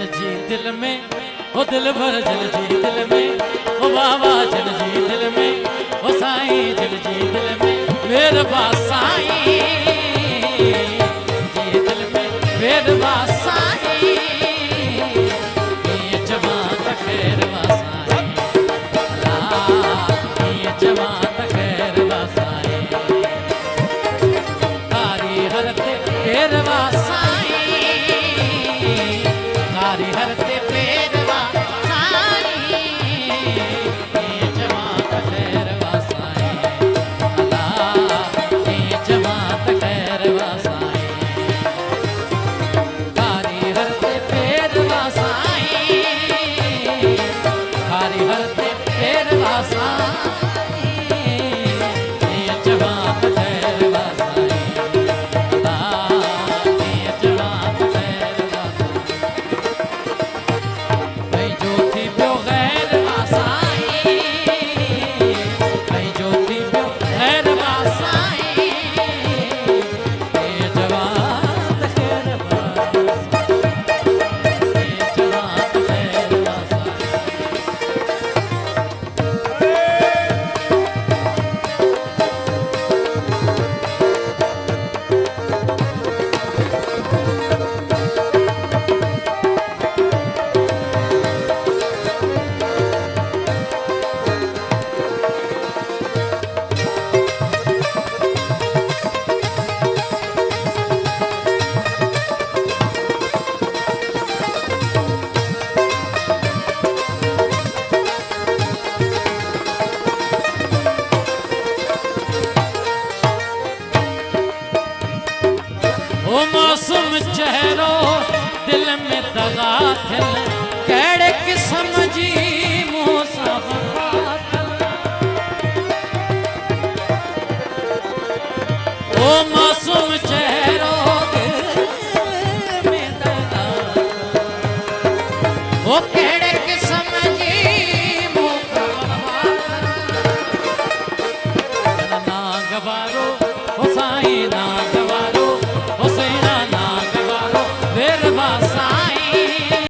जल जी दिल में, ओ दिल भर जल जी दिल में, ओ बाबा जल जी दिल में, ओ साईं जल जी दिल में, मेरे साईं जी दिल में, मेरे साईं ये जवान खैर साईं, ये जवान खैर साईं, कारी हरते पेरवा कारी हरते पेरवा साईं, ये जमात खैरवा साईं, अल्लाह ये जमात खैरवा साईं, कारी हरते पेरवा साईं, कारी हरते पेरवा साईं, ये जमात खैरवा साईं, अल्लाह ये जमात खैरवा मासूम चेहरो दिल में दगा थिल, कहिड़े किस्म जी मूंसां ओ मासूम चेहरो दिल में दगा, ओ कहिड़े